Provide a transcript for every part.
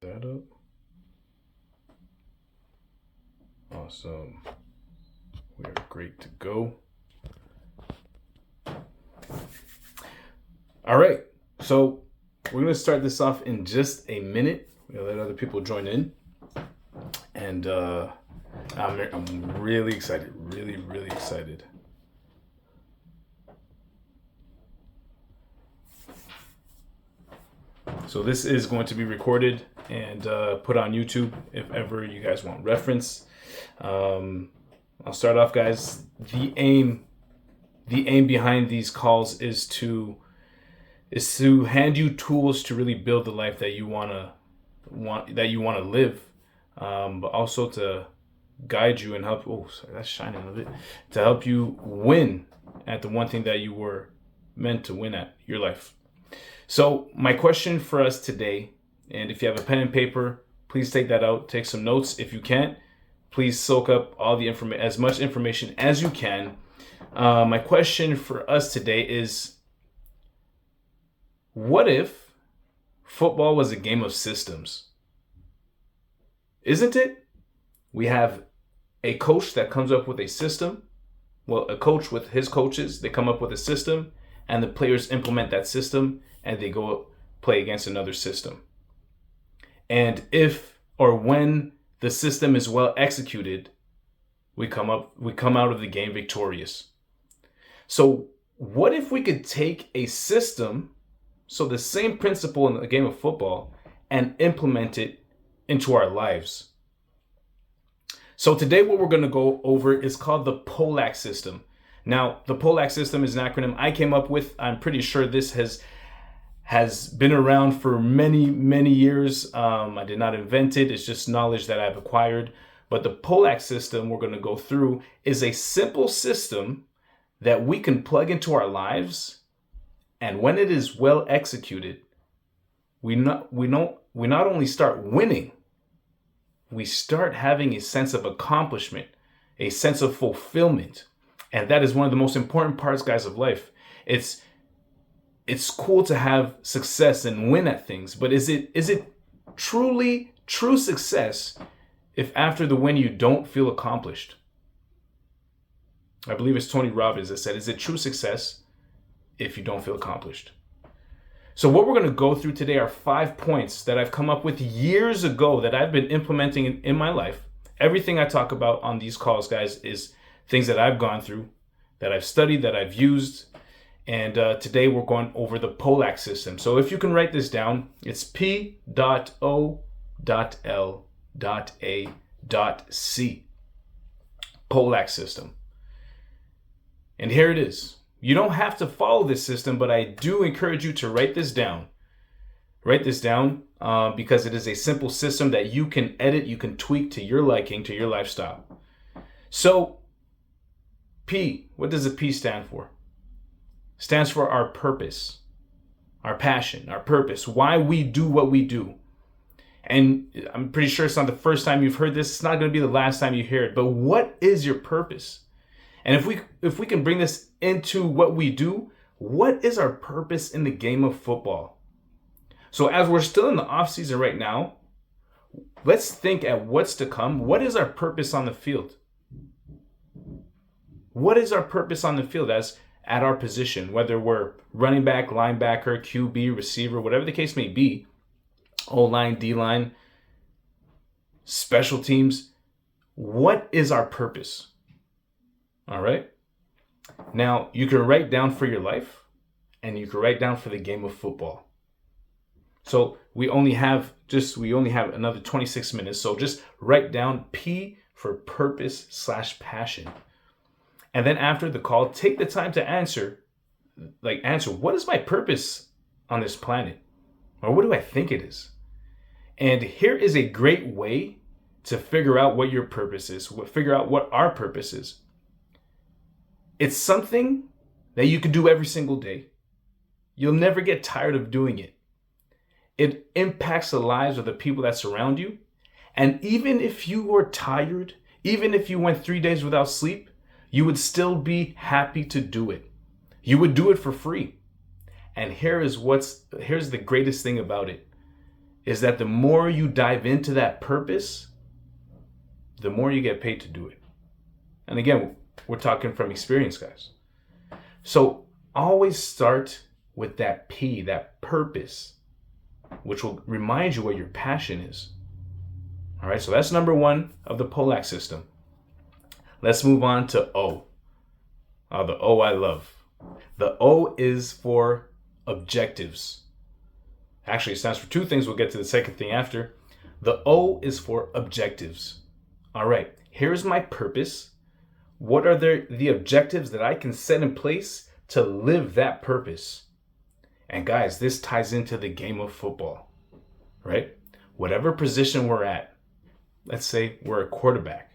That up. Awesome. We are great to go. All right. So we're going to start this off in just a minute. We'll let other people join in. And I'm really excited. Really, really excited. So this is going to be recorded and put on YouTube if ever you guys want reference. I'll start off, guys. The aim behind these calls is to hand you tools to really build the life that you want to live, but also to guide you and help. Oh, sorry, that's shining a bit. To help you win at the one thing that you were meant to win at, your life. So my question for us today, and if you have a pen and paper, please take that out, take some notes. If you can't, please soak up all the information, as much information as you can. My question for us today is, what if football was a game of systems? Isn't it? We have a coach that comes up with a system. Well, a coach with his coaches, they come up with a system, and the players implement that system, and they go play against another system. And if or when the system is well executed, we come out of the game victorious. So what if we could take a system, so the same principle in the game of football, and implement it into our lives? So today what we're going to go over is called the P.O.L.A.C system. Now, the P.O.L.A.C system is an acronym I came up with. I'm pretty sure this has been around for many, many years. I did not invent it. It's just knowledge that I've acquired. But the P.O.L.A.C system we're going to go through is a simple system that we can plug into our lives. And when it is well executed, we not only start winning, we start having a sense of accomplishment, a sense of fulfillment. And that is one of the most important parts, guys, of life. It's cool to have success and win at things, but is it truly true success if after the win you don't feel accomplished? I believe it's Tony Robbins that said, is it true success if you don't feel accomplished? So what we're going to go through today are 5 points that I've come up with years ago that I've been implementing in my life. Everything I talk about on these calls, guys, is things that I've gone through, that I've studied, that I've used. And today we're going over the P.O.L.A.C system. So if you can write this down, it's P.O.L.A.C. P.O.L.A.C system. And here it is. You don't have to follow this system, but I do encourage you to write this down. Write this down because it is a simple system that you can edit, you can tweak to your liking, to your lifestyle. So P, what does the P stand for? Stands for our purpose, our passion, our purpose, why we do what we do. And I'm pretty sure it's not the first time you've heard this. It's not going to be the last time you hear it. But what is your purpose? And if we can bring this into what we do, what is our purpose in the game of football? So as we're still in the off season right now, let's think at what's to come. What is our purpose on the field? What is our purpose on the field as at our position, whether we're running back, linebacker, QB, receiver, whatever the case may be, O-line, D-line, special teams? What is our purpose? All right. Now, you can write down for your life and you can write down for the game of football. So we only have another 26 minutes. So just write down P for purpose/passion. And then after the call, take the time to answer, what is my purpose on this planet? Or what do I think it is? And here is a great way to figure out what your purpose is, figure out what our purpose is. It's something that you can do every single day. You'll never get tired of doing it. It impacts the lives of the people that surround you. And even if you were tired, even if you went 3 days without sleep, you would still be happy to do it. You would do it for free. And here's the greatest thing about it. is that the more you dive into that purpose, the more you get paid to do it. And again, we're talking from experience, guys. So always start with that P, that purpose, which will remind you what your passion is. All right, so that's number one of the P.O.L.A.C system. Let's move on to O. The O I love. The O is for objectives. Actually, it stands for two things. We'll get to the second thing after. The O is for objectives. All right, here's my purpose. What are the objectives that I can set in place to live that purpose? And guys, this ties into the game of football, right? Whatever position we're at, let's say we're a quarterback.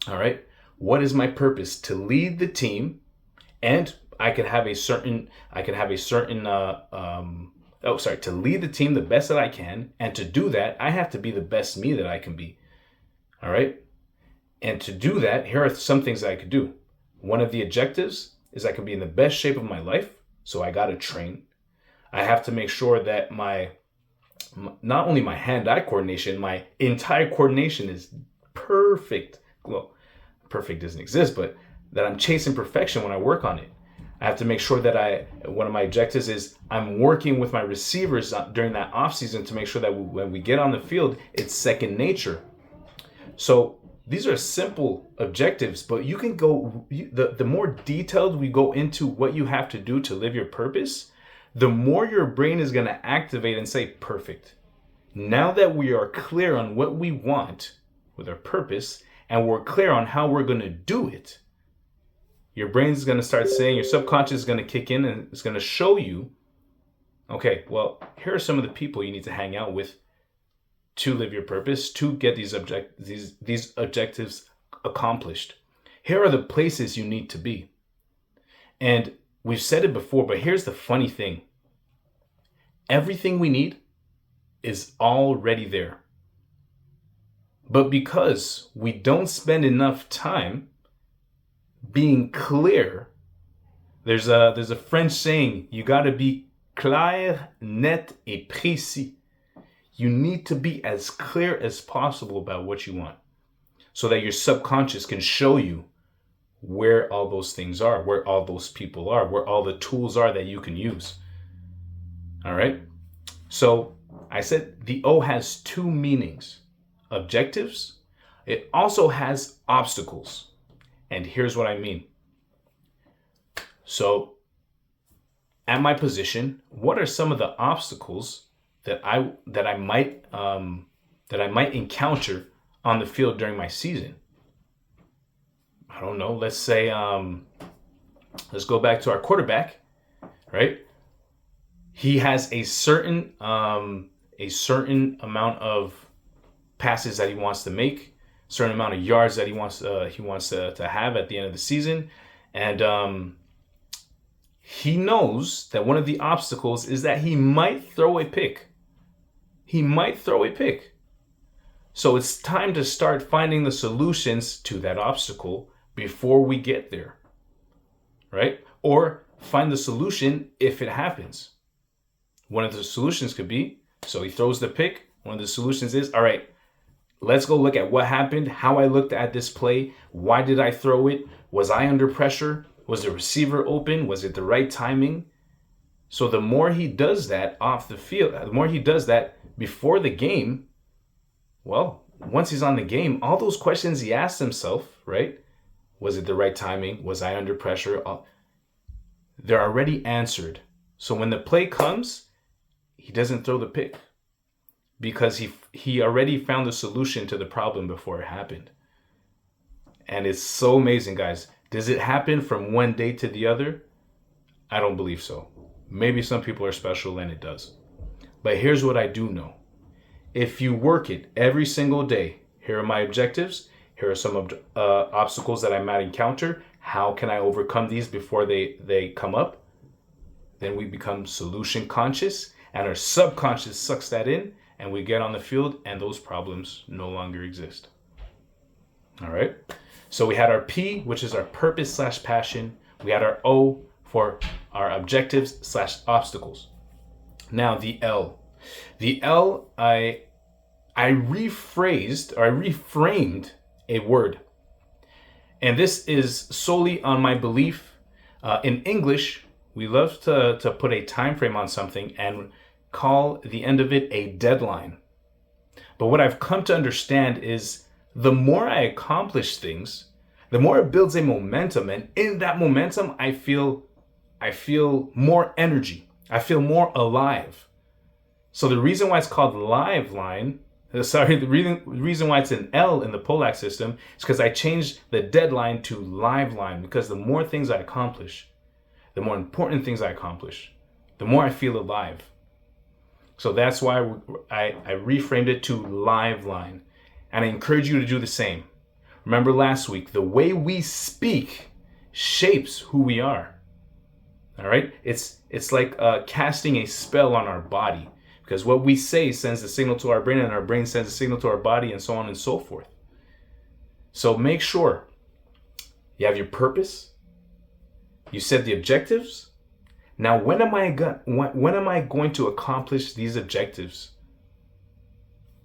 All right, what is my purpose? To lead the team, and to lead the team the best that I can. And to do that, I have to be the best me that I can be. All right. And to do that, here are some things that I could do. One of the objectives is I can be in the best shape of my life. So I got to train. I have to make sure that not only my hand-eye coordination, my entire coordination is perfect. Well, perfect doesn't exist, but that I'm chasing perfection when I work on it. I have to make sure that one of my objectives is I'm working with my receivers during that off season to make sure that when we get on the field, it's second nature. So these are simple objectives, but you can go, the more detailed we go into what you have to do to live your purpose, the more your brain is going to activate and say, perfect. Now that we are clear on what we want with our purpose and we're clear on how we're going to do it, your brain's going to start saying, your subconscious is going to kick in and it's going to show you, okay, well, here are some of the people you need to hang out with to live your purpose, to get these objectives accomplished. Here are the places you need to be. And we've said it before, but here's the funny thing. Everything we need is already there. But because we don't spend enough time being clear, there's a French saying, you got to be clair, net et précis. You need to be as clear as possible about what you want so that your subconscious can show you where all those things are, where all those people are, where all the tools are that you can use. All right. So I said the O has two meanings: objectives. It also has obstacles. And here's what I mean. So at my position, what are some of the obstacles that I might encounter on the field during my season? I don't know. Let's say let's go back to our quarterback, right? He has a certain amount of passes that he wants to make, certain amount of yards that he wants to have at the end of the season, and he knows that one of the obstacles is that he might throw a pick. So it's time to start finding the solutions to that obstacle before we get there, right? Or find the solution if it happens. One of the solutions could be, so he throws the pick. One of the solutions is, all right, let's go look at what happened, how I looked at this play. Why did I throw it? Was I under pressure? Was the receiver open? Was it the right timing? So the more he does that off the field, the more he does that before the game, well, once he's on the game, all those questions he asked himself, right? Was it the right timing? Was I under pressure? They're already answered. So when the play comes, he doesn't throw the pick because he already found the solution to the problem before it happened. And it's so amazing, guys. Does it happen from one day to the other? I don't believe so. Maybe some people are special and it does. But here's what I do know. If you work it every single day, here are my objectives. Here are some obstacles that I might encounter. How can I overcome these before they come up? Then we become solution conscious and our subconscious sucks that in and we get on the field and those problems no longer exist. All right. So we had our P, which is our purpose/passion. We had our O for our objectives/obstacles. Now the L. The L, I rephrased or I reframed a word. And this is solely on my belief. In English, we love to put a time frame on something and call the end of it a deadline. But what I've come to understand is the more I accomplish things, the more it builds a momentum. And in that momentum, I feel more energy. I feel more alive. So the reason why it's called live line, the reason why it's an L in the P.O.L.A.C system is because I changed the deadline to live line, because the more things I accomplish, the more important things I accomplish, the more I feel alive. So that's why I reframed it to live line. And I encourage you to do the same. Remember last week, the way we speak shapes who we are. All right? It's like casting a spell on our body, because what we say sends a signal to our brain, and our brain sends a signal to our body, and so on and so forth. So make sure you have your purpose. You set the objectives. Now, when am I going to accomplish these objectives?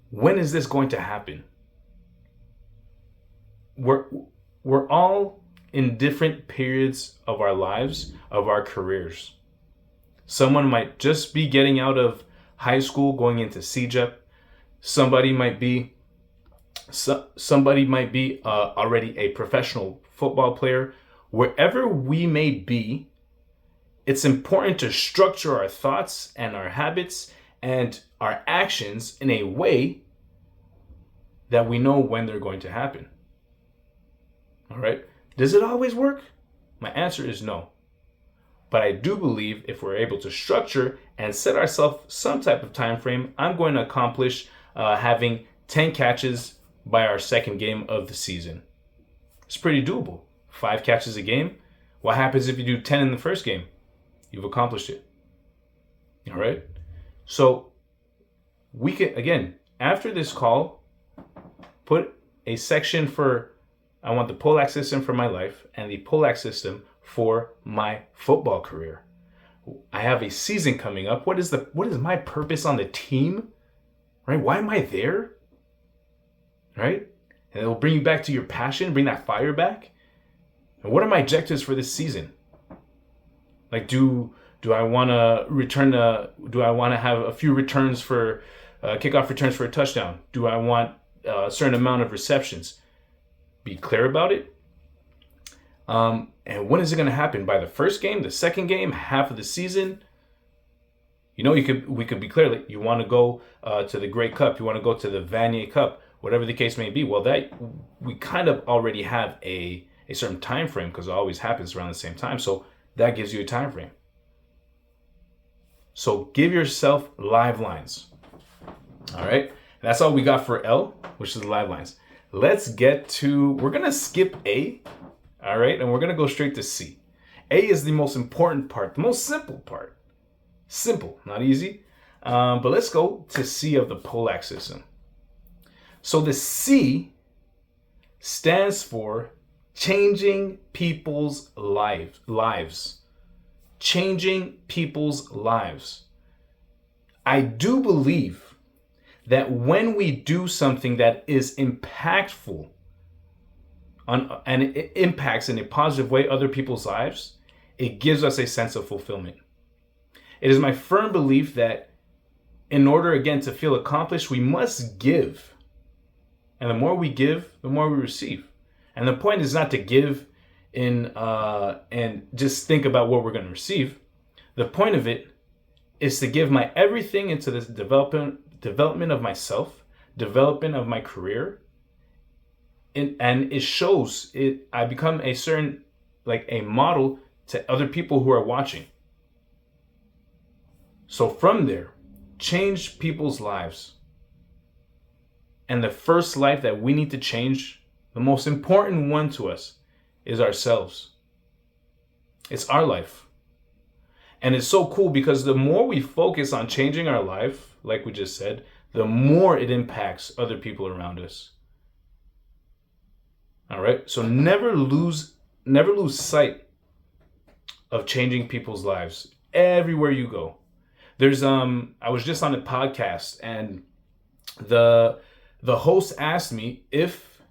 When is this going to happen? We're all in different periods of our lives, of our careers. Someone might just be getting out of high school, going into CJEP. Somebody might be already a professional football player. Wherever we may be, it's important to structure our thoughts and our habits and our actions in a way that we know when they're going to happen. All right? Does it always work? My answer is no. But I do believe if we're able to structure and set ourselves some type of time frame, I'm going to accomplish having 10 catches by our second game of the season. It's pretty doable. 5 catches a game. What happens if you do 10 in the first game? You've accomplished it. All right? So we can, again, after this call, put a section for I want the P.O.L.A.C system for my life and the P.O.L.A.C system for my football career. I have a season coming up. What is my purpose on the team? Right? Why am I there? Right? And it will bring you back to your passion, bring that fire back. And what are my objectives for this season? Like, do I want to have a few returns for kickoff returns for a touchdown? Do I want a certain amount of receptions? Be clear about it. And when is it going to happen? By the first game, the second game, half of the season? You know, we could be clear. Like, you want to go to the Grey Cup, you want to go to the Vanier Cup, whatever the case may be. Well, that we kind of already have a certain time frame, because it always happens around the same time. So that gives you a time frame. So give yourself live lines. All right. That's all we got for L, which is the live lines. Let's get to, we're going to skip A. All right. And we're going to go straight to C. A is the most important part, the most simple part. Simple, not easy. But let's go to C of the P.O.L.A.C system. So the C stands for changing people's lives. Changing people's lives. I do believe that when we do something that is impactful and it impacts in a positive way other people's lives, it gives us a sense of fulfillment. It is my firm belief that in order, again, to feel accomplished, we must give. And the more we give, the more we receive. And the point is not to give and just think about what we're going to receive. The point of it is to give my everything into this development of myself, development of my career. And it shows it. I become a certain, like a model to other people who are watching. So from there, change people's lives. And the first life that we need to change, the most important one to us, is ourselves. It's our life. And it's so cool because the more we focus on changing our life, like we just said, the more it impacts other people around us. All right? So never lose sight of changing people's lives everywhere you go. There's I was just on a podcast, and the host asked me, if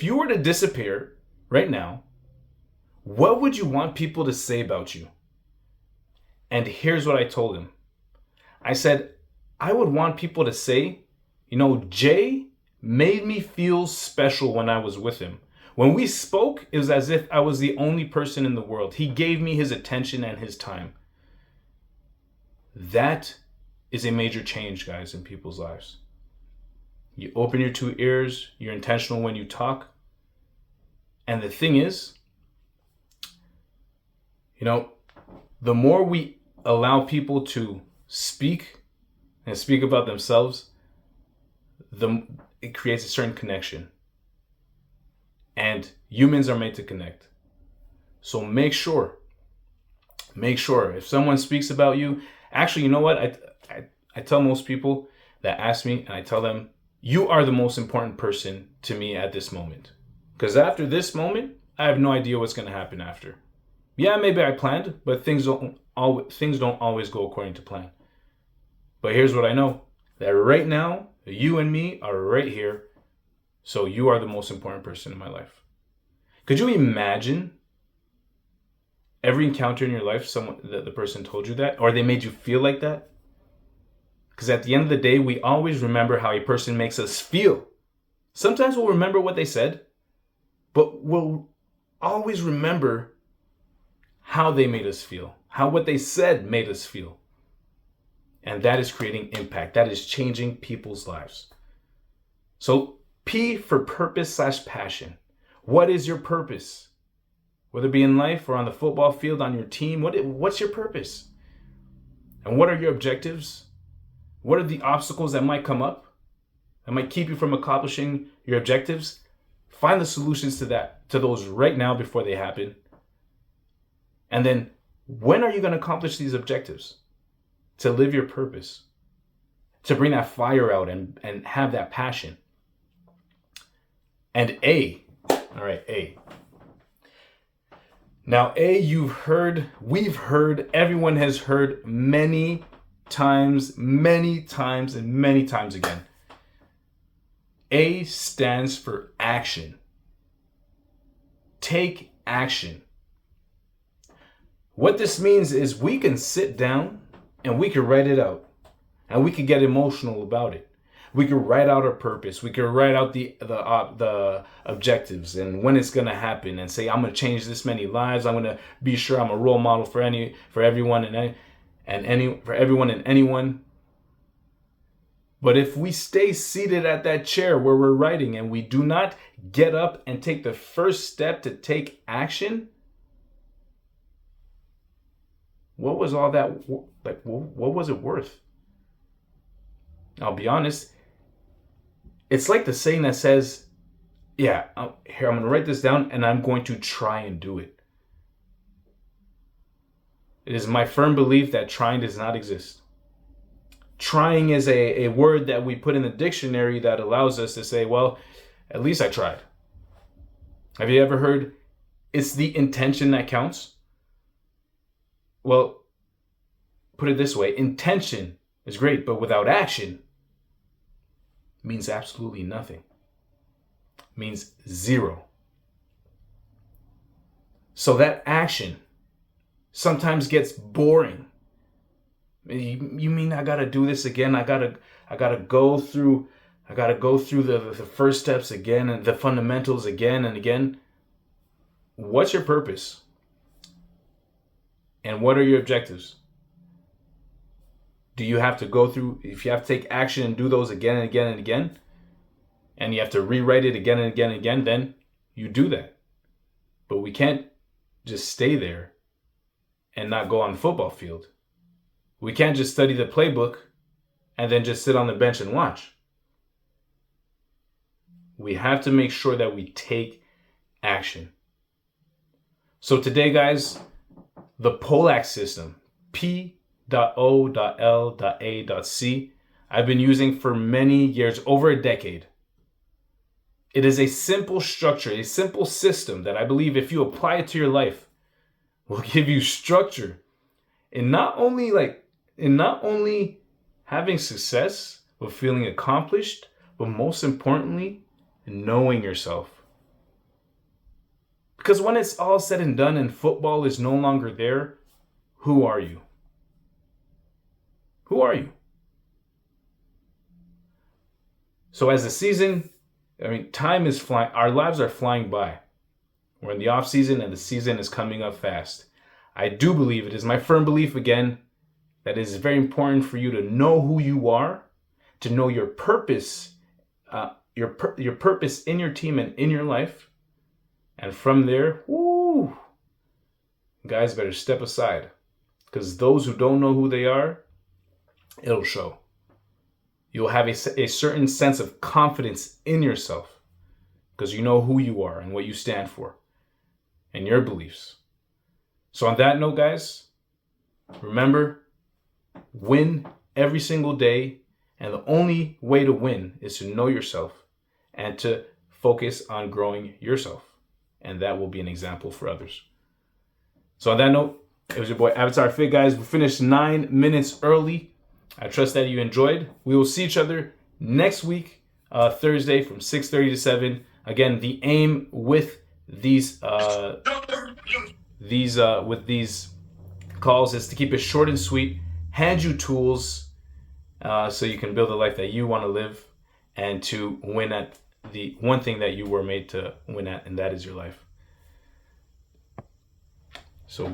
you were to disappear right now, what would you want people to say about you? And here's what I told him. I said, I would want people to say, Jay made me feel special when I was with him. When we spoke, it was as if I was the only person in the world. He gave me his attention and his time. That is a major change, guys, in people's lives. You open your two ears, you're intentional when you talk. And the thing is, the more we allow people to speak and speak about themselves, it creates a certain connection. And humans are made to connect. So make sure if someone speaks about you, actually, you know what? I tell most people that ask me, and I tell them, you are the most important person to me at this moment. Because after this moment, I have no idea what's going to happen after. Yeah, maybe I planned, but things don't always go according to plan. But here's what I know, that right now, you and me are right here. So you are the most important person in my life. Could you imagine every encounter in your life, the person told you that, or they made you feel like that? Because at the end of the day, we always remember how a person makes us feel. Sometimes we'll remember what they said, but we'll always remember how they made us feel, how what they said made us feel. And that is creating impact. That is changing people's lives. So P for purpose/passion. What is your purpose? Whether it be in life or on the football field, on your team, what's your purpose? And what are your objectives? What are the obstacles that might come up, that might keep you from accomplishing your objectives? Find the solutions to those right now before they happen. And then, when are you going to accomplish these objectives? To live your purpose, to bring that fire out and have that passion. And A, all right, A. Now, A, we've heard, everyone has heard many times, and many times again. A stands for action. Take action. What this means is we can sit down and we can write it out, and we can get emotional about it. We can write out our purpose. We can write out the objectives and when it's gonna happen, and say, I'm gonna change this many lives. I'm gonna be sure I'm a role model for everyone and anyone. But if we stay seated at that chair where we're writing and we do not get up and take the first step to take action, what was all that, like, what was it worth? I'll be honest. It's like the saying that says, yeah, I'm going to write this down and I'm going to try and do it. It is my firm belief that trying does not exist. Trying is a word that we put in the dictionary that allows us to say, well, at least I tried. Have you ever heard, it's the intention that counts? Well, put it this way, intention is great, but without action means absolutely nothing. Means zero. So that action sometimes gets boring. You mean I gotta do this again? I gotta go through the first steps again and the fundamentals again and again. What's your purpose? And what are your objectives? Do you have to go through, if you have to take action and do those again and again and again, and you have to rewrite it again and again and again, then you do that. But we can't just stay there and not go on the football field. We can't just study the playbook and then just sit on the bench and watch. We have to make sure that we take action. So today, guys, the P.O.L.A.C system, P.O.L.A.C, I've been using for many years, over a decade. It is a simple structure, a simple system that I believe if you apply it to your life will give you structure. And not only like in not only having success, but feeling accomplished, but most importantly, knowing yourself. Because when it's all said and done and football is no longer there, who are you? Who are you? So as the season, time is flying. Our lives are flying by. We're in the off season and the season is coming up fast. I do believe, it is my firm belief again, that it is very important for you to know who you are, to know your purpose, your purpose in your team and in your life. And from there, guys better step aside, because those who don't know who they are, it'll show. You'll have a certain sense of confidence in yourself because you know who you are and what you stand for and your beliefs. So on that note, guys, remember, win every single day. And the only way to win is to know yourself and to focus on growing yourself. And that will be an example for others. So on that note, it was your boy Avatar Fit, guys. We finished 9 minutes early. I trust that you enjoyed. We will see each other next week, Thursday from 6:30 to 7. Again, the aim with these calls is to keep it short and sweet, hand you tools so you can build a life that you want to live and to win at the one thing that you were made to win at, and that is your life. So